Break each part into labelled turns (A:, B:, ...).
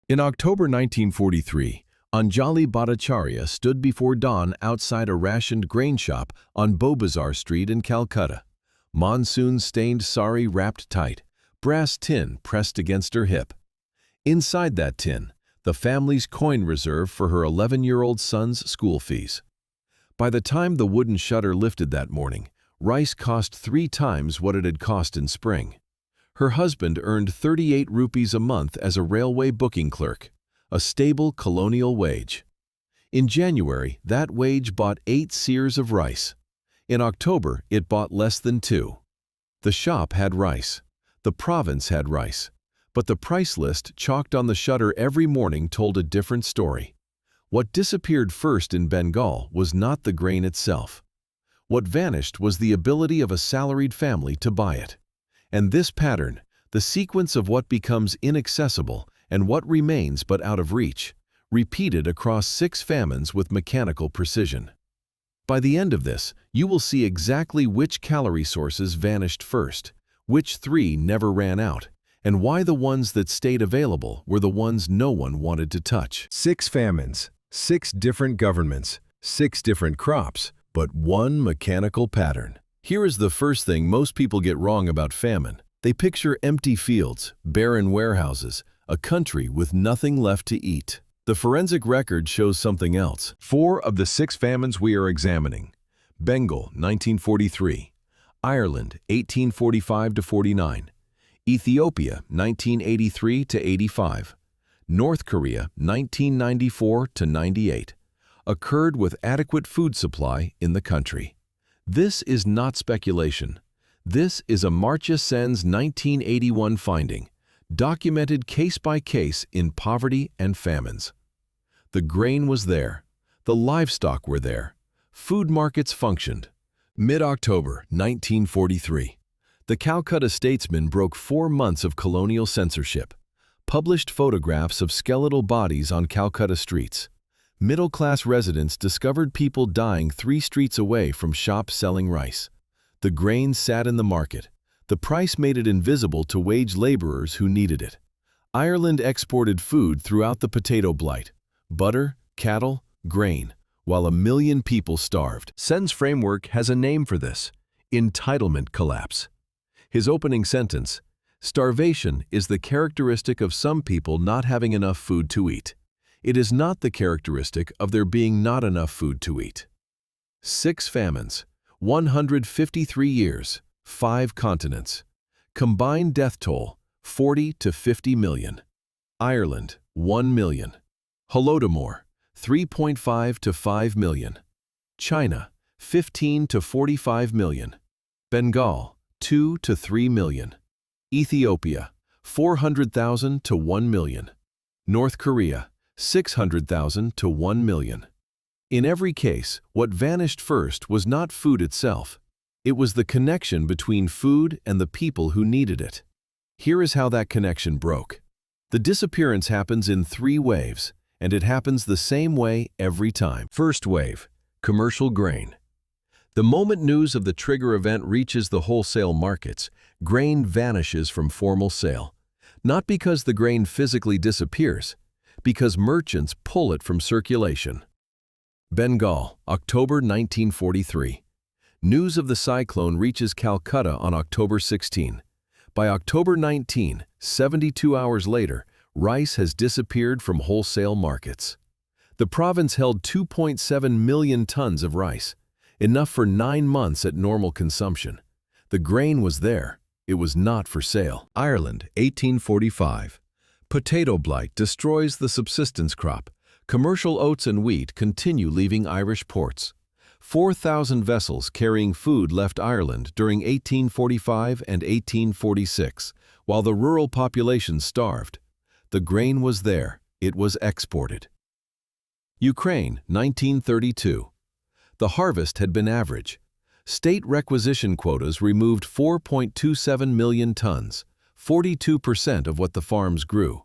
A: In October 1943, Anjali Bhattacharya stood before dawn outside a rationed grain shop on Beaubazar Street in Calcutta. Monsoon-stained sari wrapped tight, brass tin pressed against her hip. Inside that tin, the family's coin reserve for her 11-year-old son's school fees. By the time the wooden shutter lifted that morning, rice cost 3 times what it had cost in spring. Her husband earned 38 rupees a month as a railway booking clerk, a stable colonial wage. In January, that wage bought 8 seers of rice. In October, it bought less than 2. The shop had rice. The province had rice. But the price list chalked on the shutter every morning told a different story. What disappeared first in Bengal was not the grain itself. What vanished was the ability of a salaried family to buy it. And this pattern, the sequence of what becomes inaccessible and what remains but out of reach, repeated across 6 famines with mechanical precision. By the end of this, you will see exactly which calorie sources vanished first, which 3 never ran out, and why the ones that stayed available were the ones no one wanted to touch.
B: 6 famines, 6 different governments, 6 different crops, but one mechanical pattern.
A: Here is the first thing most people get wrong about famine. They picture empty fields, barren warehouses, a country with nothing left to eat. The forensic record shows something else. 4 of the 6 famines we are examining: Bengal, 1943, Ireland, 1845–49, Ethiopia, 1983–85, North Korea, 1994–98, occurred with adequate food supply in the country. This is not speculation. This is Amartya Sen's 1981 finding, documented case by case in poverty and famines. The grain was there. The livestock were there. Food markets functioned. Mid-October 1943, the Calcutta Statesman broke 4 months of colonial censorship, published photographs of skeletal bodies on Calcutta streets. Middle-class residents discovered people dying 3 streets away from shops selling rice. The grain sat in the market. The price made it invisible to wage laborers who needed it. Ireland exported food throughout the potato blight: butter, cattle, grain, while 1 million people starved. Sen's framework has a name for this: entitlement collapse. His opening sentence: starvation is the characteristic of some people not having enough food to eat. It is not the characteristic of there being not enough food to eat. 6 famines, 153 years, 5 continents. Combined death toll, 40 to 50 million. Ireland, 1 million. Holodomor, 3.5 to 5 million. China, 15 to 45 million. Bengal, 2 to 3 million. Ethiopia, 400,000 to 1 million. North Korea, 600,000 to 1 million. In every case, what vanished first was not food itself. It was the connection between food and the people who needed it. Here is how that connection broke. The disappearance happens in 3 waves, and it happens the same way every time. First wave: commercial grain. The moment news of the trigger event reaches the wholesale markets, grain vanishes from formal sale. Not because the grain physically disappears, because merchants pull it from circulation. Bengal, October 1943. News of the cyclone reaches Calcutta on October 16. By October 19, 72 hours later, rice has disappeared from wholesale markets. The province held 2.7 million tons of rice, enough for 9 months at normal consumption. The grain was there. It was not for sale. Ireland, 1845. Potato blight destroys the subsistence crop. Commercial oats and wheat continue leaving Irish ports. 4,000 vessels carrying food left Ireland during 1845 and 1846, while the rural population starved. The grain was there. It was exported. Ukraine, 1932. The harvest had been average. State requisition quotas removed 4.27 million tons, 42% of what the farms grew.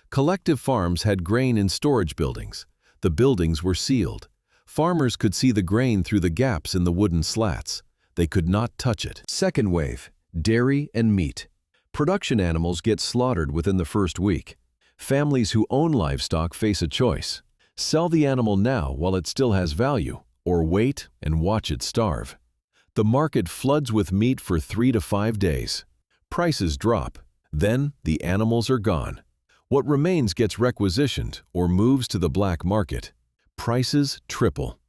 A: Collective farms had grain in storage buildings. The buildings were sealed. Farmers could see the grain through the gaps in the wooden slats. They could not touch it. Second wave: dairy and meat. Production animals get slaughtered within the first week. Families who own livestock face a choice: sell the animal now while it still has value, or wait and watch it starve. The market floods with meat for 3 to 5 days. Prices drop. Then the animals are gone. What remains gets requisitioned or moves to the black market. Prices triple.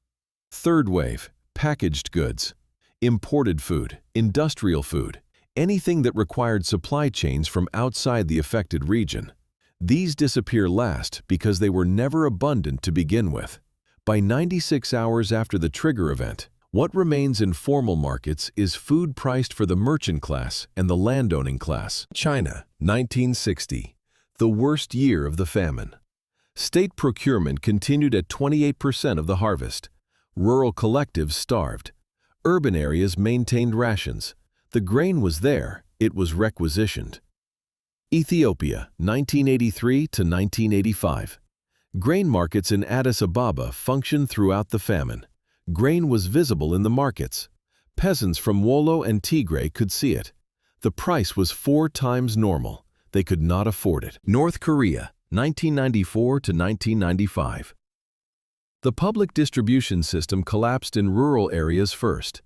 A: Third wave: packaged goods. Imported food, industrial food, anything that required supply chains from outside the affected region. These disappear last because they were never abundant to begin with. By 96 hours after the trigger event, what remains in formal markets is food priced for the merchant class and the landowning class. China, 1960, the worst year of the famine. State procurement continued at 28% of the harvest. Rural collectives starved. Urban areas maintained rations. The grain was there, it was requisitioned. Ethiopia, 1983 to 1985. Grain markets in Addis Ababa functioned throughout the famine. Grain was visible in the markets. Peasants from Wollo and Tigray could see it. The price was 4 times normal. They could not afford it. North Korea, 1994 to 1995. The public distribution system collapsed in rural areas first.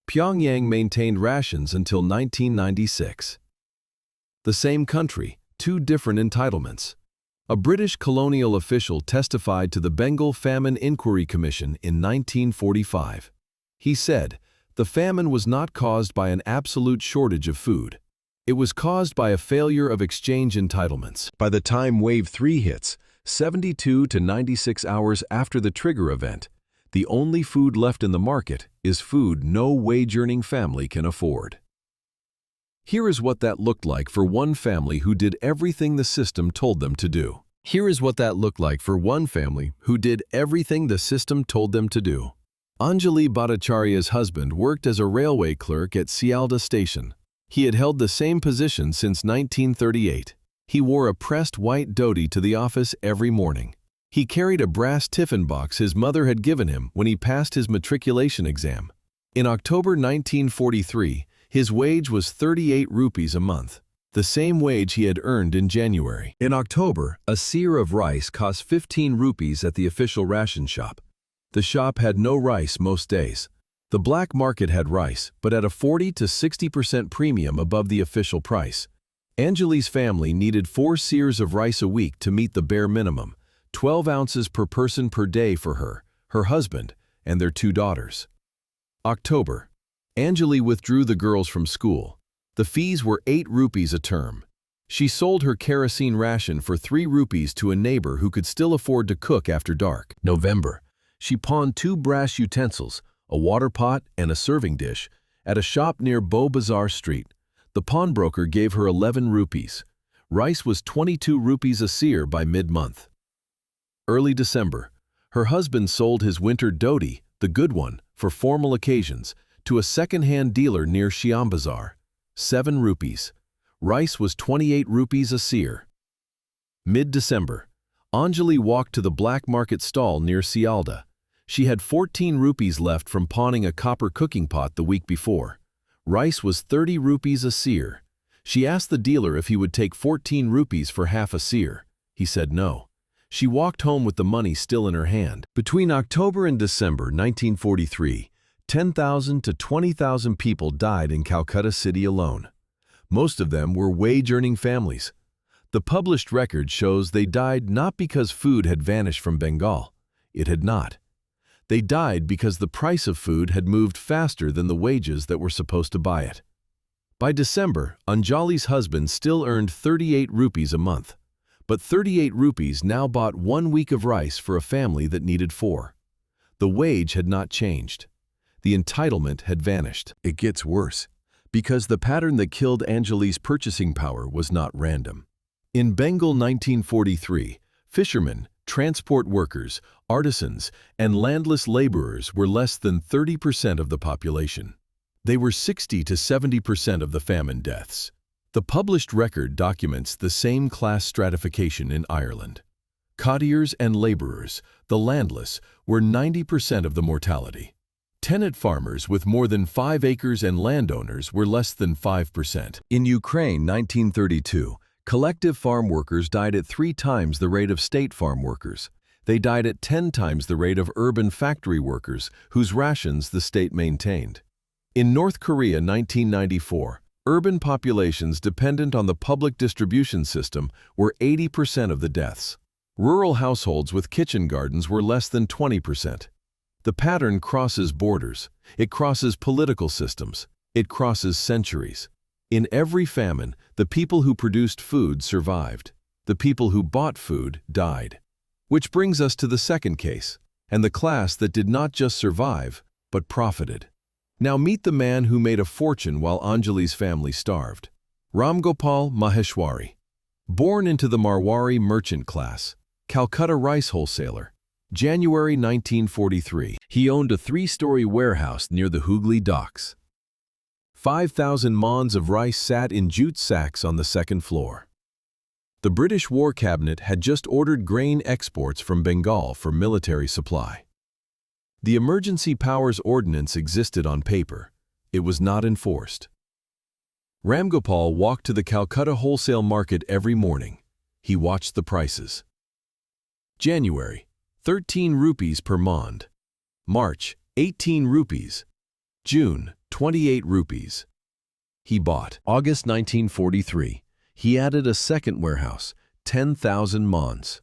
A: Pyongyang maintained rations until 1996. The same country, 2 different entitlements. A British colonial official testified to the Bengal Famine Inquiry Commission in 1945. He said, "The famine was not caused by an absolute shortage of food. It was caused by a failure of exchange entitlements." By the time Wave 3 hits, 72 to 96 hours after the trigger event, the only food left in the market is food no wage-earning family can afford. Here is what that looked like for one family who did everything the system told them to do. Anjali Bhattacharya's husband worked as a railway clerk at Sealdah Station. He had held the same position since 1938. He wore a pressed white dhoti to the office every morning. He carried a brass tiffin box his mother had given him when he passed his matriculation exam. In October 1943, his wage was 38 rupees a month, the same wage he had earned in January. In October, a seer of rice cost 15 rupees at the official ration shop. The shop had no rice most days. The black market had rice, but at a 40 to 60% premium above the official price. Anjali's family needed 4 seers of rice a week to meet the bare minimum, 12 ounces per person per day for her, her husband, and their 2 daughters. October. Anjali withdrew the girls from school. The fees were 8 rupees a term. She sold her kerosene ration for 3 rupees to a neighbor who could still afford to cook after dark. November. She pawned 2 brass utensils, a water pot and a serving dish, at a shop near Beau Bazaar Street. The pawnbroker gave her 11 rupees. Rice was 22 rupees a seer by mid-month. Early December. Her husband sold his winter dhoti, the good one, for formal occasions, to a second-hand dealer near Shyam Bazaar. 7 rupees. Rice was 28 rupees a seer. Mid-December. Anjali walked to the black market stall near Sealdah. She had 14 rupees left from pawning a copper cooking pot the week before. Rice was 30 rupees a seer. She asked the dealer if he would take 14 rupees for half a seer. He said no. She walked home with the money still in her hand. Between October and December 1943, 10,000 to 20,000 people died in Calcutta City alone. Most of them were wage-earning families. The published record shows they died not because food had vanished from Bengal. It had not. They died because the price of food had moved faster than the wages that were supposed to buy it. By December, Anjali's husband still earned 38 rupees a month. But 38 rupees now bought 1 week of rice for a family that needed 4. The wage had not changed. The entitlement had vanished. It gets worse, because the pattern that killed Anjali's purchasing power was not random. In Bengal 1943, fishermen, transport workers, artisans, and landless laborers were less than 30% of the population. They were 60 to 70% of the famine deaths. The published record documents the same class stratification in Ireland. Cottiers and laborers, the landless, were 90% of the mortality. Tenant farmers with more than 5 acres and landowners were less than 5%. In Ukraine 1932, Collective farm workers died at 3 times the rate of state farm workers. They died at 10 times the rate of urban factory workers, whose rations the state maintained. In North Korea 1994, urban populations dependent on the public distribution system were 80% of the deaths. Rural households with kitchen gardens were less than 20%. The pattern crosses borders. It crosses political systems. It crosses centuries. In every famine, the people who produced food survived. The people who bought food died. Which brings us to the second case, and the class that did not just survive, but profited. Now meet the man who made a fortune while Anjali's family starved. Ramgopal Maheshwari. Born into the Marwari merchant class, Calcutta rice wholesaler. January 1943. He owned a 3-story warehouse near the Hooghly docks. 5,000 mons of rice sat in jute sacks on the second floor. The British War Cabinet had just ordered grain exports from Bengal for military supply. The Emergency Powers Ordinance existed on paper. It was not enforced. Ramgopal walked to the Calcutta wholesale market every morning. He watched the prices. January, 13 rupees per mond. March, 18 rupees. June, 28 rupees. He bought. August 1943. He added a second warehouse, 10,000 mons.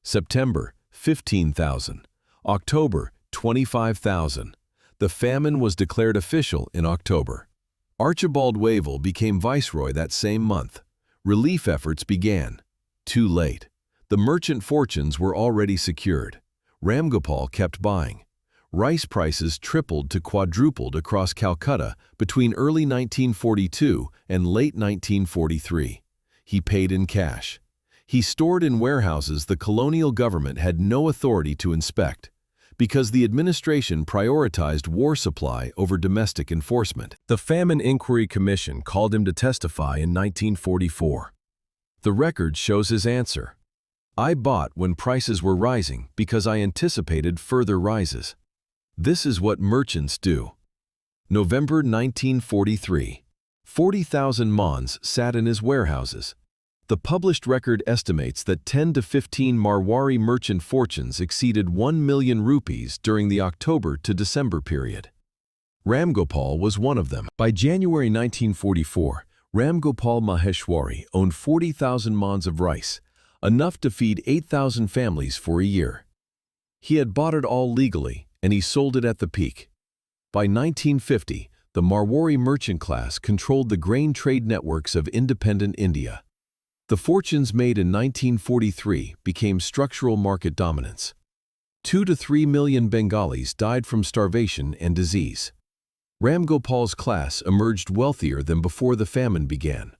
A: September, 15,000. October, 25,000. The famine was declared official in October. Archibald Wavell became viceroy that same month. Relief efforts began. Too late. The merchant fortunes were already secured. Ramgopal kept buying. Rice prices tripled to quadrupled across Calcutta between early 1942 and late 1943. He paid in cash. He stored in warehouses the colonial government had no authority to inspect, because the administration prioritized war supply over domestic enforcement. The Famine Inquiry Commission called him to testify in 1944. The record shows his answer. I bought when prices were rising because I anticipated further rises. This is what merchants do. November 1943. 40,000 mons sat in his warehouses. The published record estimates that 10 to 15 Marwari merchant fortunes exceeded 1 million rupees during the October to December period. Ramgopal was one of them. By January 1944, Ramgopal Maheshwari owned 40,000 mons of rice, enough to feed 8,000 families for a year. He had bought it all legally, and he sold it at the peak. By 1950, the Marwari merchant class controlled the grain trade networks of independent India. The fortunes made in 1943 became structural market dominance. 2 to 3 million Bengalis died from starvation and disease. Ramgopal's class emerged wealthier than before the famine began.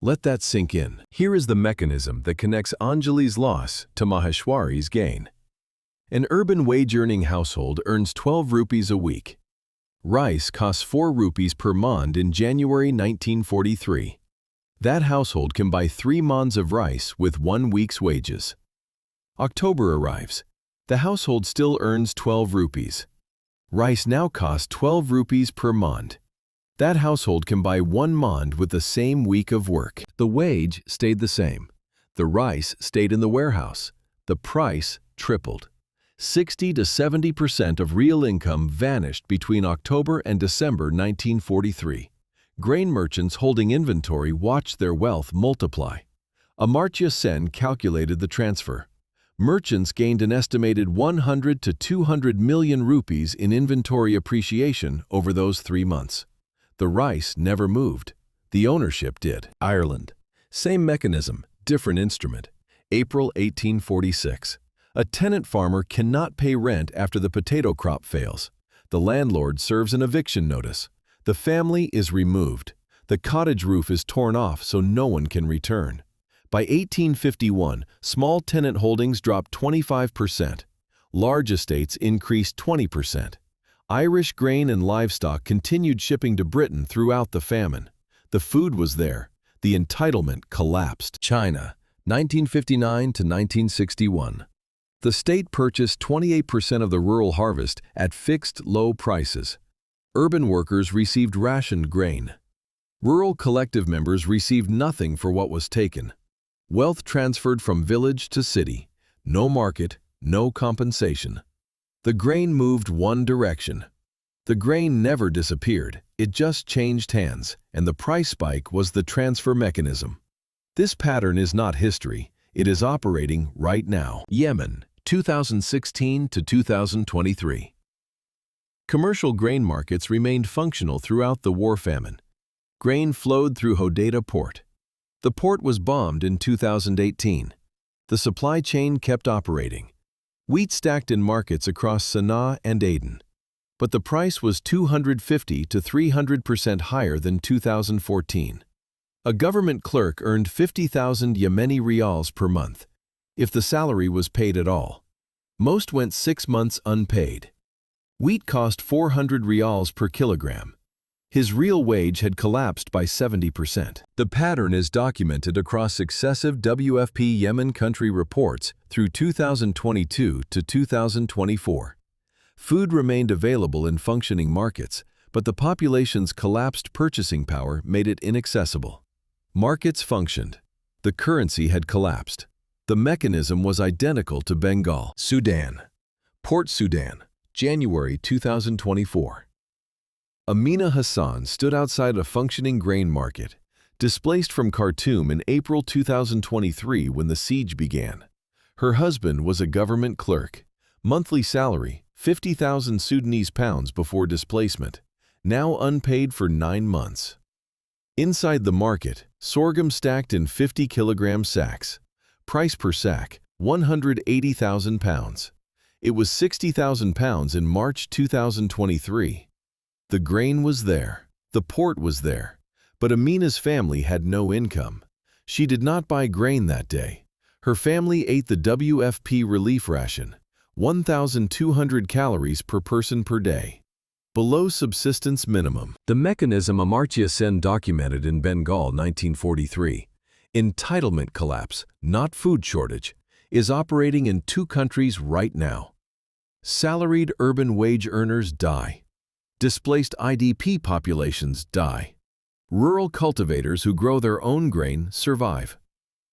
A: Let that sink in. Here is the mechanism that connects Anjali's loss to Maheshwari's gain. An urban wage-earning household earns 12 rupees a week. Rice costs 4 rupees per mond in January 1943. That household can buy 3 mons of rice with 1 week's wages. October arrives. The household still earns 12 rupees. Rice now costs 12 rupees per mond. That household can buy 1 mond with the same week of work. The wage stayed the same. The rice stayed in the warehouse. The price tripled. 60 to 70% of real income vanished between October and December 1943. Grain merchants holding inventory watched their wealth multiply. Amartya Sen calculated the transfer. Merchants gained an estimated 100 to 200 million rupees in inventory appreciation over those 3 months. The rice never moved. The ownership did. Ireland. Same mechanism, different instrument. April 1846. A tenant farmer cannot pay rent after the potato crop fails. The landlord serves an eviction notice. The family is removed. The cottage roof is torn off so no one can return. By 1851, small tenant holdings dropped 25%. Large estates increased 20%. Irish grain and livestock continued shipping to Britain throughout the famine. The food was there. The entitlement collapsed. China, 1959 to 1961. The state purchased 28% of the rural harvest at fixed low prices. Urban workers received rationed grain. Rural collective members received nothing for what was taken. Wealth transferred from village to city. No market, no compensation. The grain moved one direction. The grain never disappeared, it just changed hands, and the price spike was the transfer mechanism. This pattern is not history, it is operating right now. Yemen, 2016 to 2023. Commercial grain markets remained functional throughout the war famine. Grain flowed through Hodeidah port. The port was bombed in 2018. The supply chain kept operating. Wheat stacked in markets across Sana'a and Aden. But the price was 250 to 300% higher than 2014. A government clerk earned 50,000 Yemeni riyals per month, if the salary was paid at all. Most went 6 months unpaid. Wheat cost 400 riyals per kilogram. His real wage had collapsed by 70%. The pattern is documented across successive WFP Yemen country reports through 2022 to 2024. Food remained available in functioning markets, but the population's collapsed purchasing power made it inaccessible. Markets functioned. The currency had collapsed. The mechanism was identical to Bengal. Sudan. Port Sudan, January 2024. Amina Hassan stood outside a functioning grain market, displaced from Khartoum in April 2023 when the siege began. Her husband was a government clerk. Monthly salary, 50,000 Sudanese pounds before displacement, now unpaid for 9 months. Inside the market, sorghum stacked in 50-kilogram sacks. Price per sack, 180,000 pounds. It was 60,000 pounds in March 2023. The grain was there, the port was there, but Amina's family had no income. She did not buy grain that day. Her family ate the WFP relief ration, 1,200 calories per person per day, below subsistence minimum. The mechanism Amartya Sen documented in Bengal 1943, entitlement collapse, not food shortage, is operating in 2 countries right now. Salaried urban wage earners die. Displaced IDP populations die. Rural cultivators who grow their own grain survive.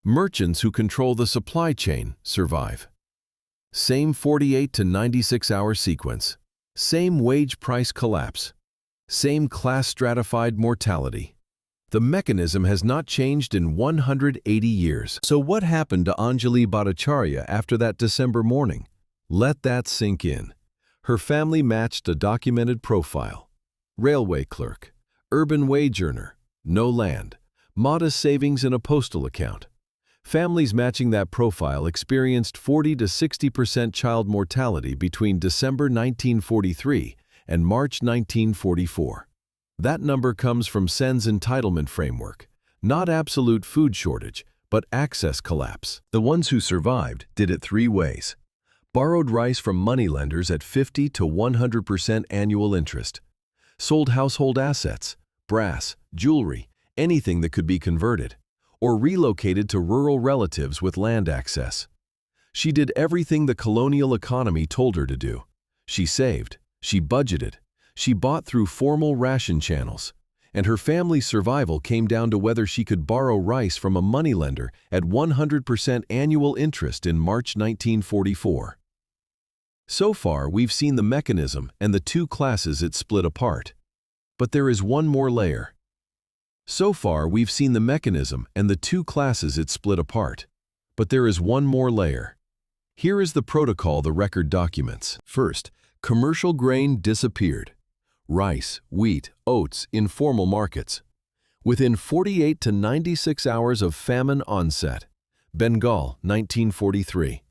A: Merchants who control the supply chain survive. Same 48 to 96-hour sequence. Same wage price collapse. Same class stratified mortality. The mechanism has not changed in 180 years. So what happened to Anjali Bhattacharya after that December morning? Let that sink in. Her family matched a documented profile. Railway clerk, urban wage earner, no land, modest savings in a postal account. Families matching that profile experienced 40 to 60% child mortality between December 1943 and March 1944. That number comes from Sen's entitlement framework, not absolute food shortage, but access collapse. The ones who survived did it 3 ways. Borrowed rice from moneylenders at 50 to 100% annual interest. Sold household assets, brass, jewelry, anything that could be converted, or relocated to rural relatives with land access. She did everything the colonial economy told her to do. She saved, she budgeted, she bought through formal ration channels, and her family's survival came down to whether she could borrow rice from a moneylender at 100% annual interest in March 1944. So far, we've seen the mechanism and the 2 classes it split apart. But there is one more layer. So far, we've seen the mechanism and the 2 classes it split apart. But there is one more layer. Here is the protocol the record documents. First, commercial grain disappeared. Rice, wheat, oats in formal markets. Within 48 to 96 hours of famine onset. Bengal, 1943.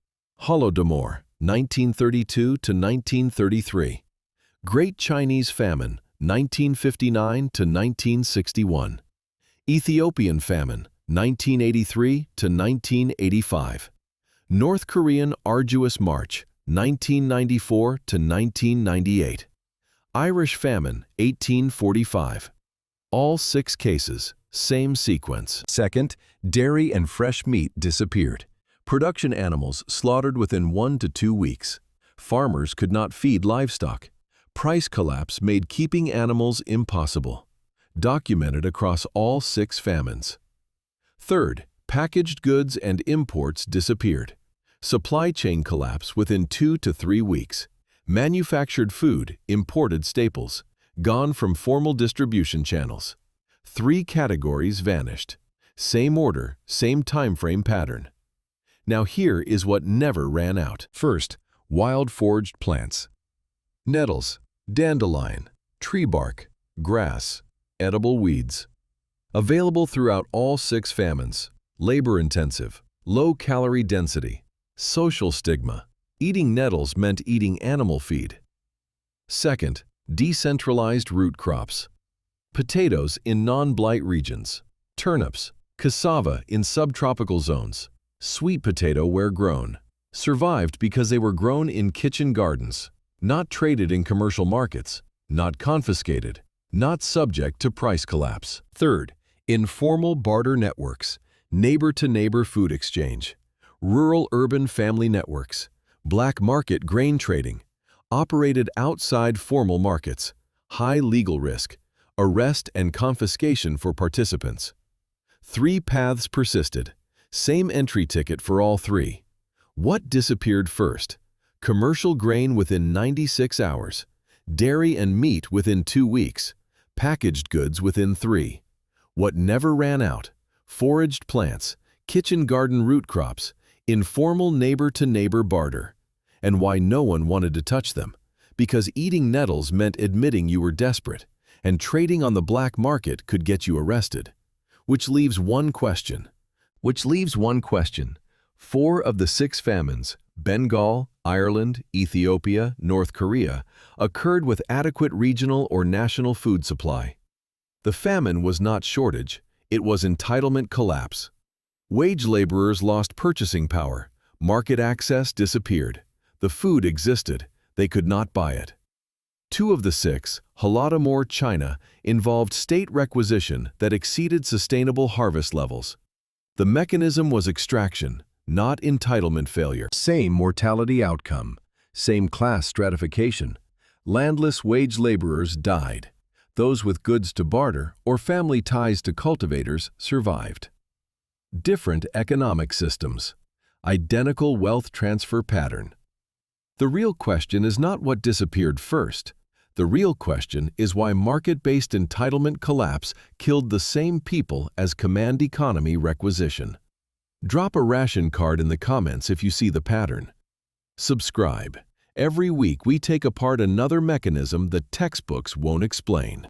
A: Holodomor, 1932 to 1933. Great Chinese Famine, 1959 to 1961. Ethiopian Famine, 1983 to 1985. North Korean Arduous March, 1994 to 1998. Irish Famine, 1845. All 6 cases, same sequence. Second, dairy and fresh meat disappeared. Production animals slaughtered within 1 to 2 weeks. Farmers could not feed livestock. Price collapse made keeping animals impossible. documented across all 6 famines. Third, packaged goods and imports disappeared. Supply chain collapse within 2 to 3 weeks. Manufactured food, imported staples, gone from formal distribution channels. 3 categories vanished. Same order, same timeframe pattern. Now here is what never ran out.
B: First, wild foraged plants. Nettles, dandelion, tree bark, grass, edible weeds. Available throughout all 6 famines. Labor-intensive, low-calorie density. Social stigma. Eating nettles meant eating animal feed. Second, decentralized root crops. Potatoes in non-blight regions. Turnips, cassava in subtropical zones. Sweet potato where grown. Survived because they were grown in kitchen gardens, not traded in commercial markets, not confiscated, not subject to price collapse. Third, informal barter networks, neighbor-to-neighbor food exchange, rural-urban family networks, black market grain trading, operated outside formal markets, high legal risk, arrest and confiscation for participants. 3 paths persisted, same entry ticket for all 3. What disappeared first? Commercial grain within 96 hours, dairy and meat within 2 weeks, packaged goods within 3. What never ran out? Foraged plants, kitchen garden root crops, informal neighbor-to-neighbor barter. And why no one wanted to touch them? Because eating nettles meant admitting you were desperate, and trading on the black market could get you arrested. Which leaves one question. 4 of the 6 famines, Bengal, Ireland, Ethiopia, North Korea, occurred with adequate regional or national food supply. The famine was not shortage, it was entitlement collapse. Wage laborers lost purchasing power, market access disappeared. The food existed, they could not buy it. 2 of the 6, Holodomor, China, involved state requisition that exceeded sustainable harvest levels. The mechanism was extraction, not entitlement failure. Same mortality outcome, same class stratification. Landless wage laborers died. Those with goods to barter or family ties to cultivators survived. Different economic systems. Identical wealth transfer pattern. The real question is not what disappeared first. The real question is why market-based entitlement collapse killed the same people as command economy requisition. Drop a ration card in the comments if you see the pattern. Subscribe. Every week we take apart another mechanism that textbooks won't explain.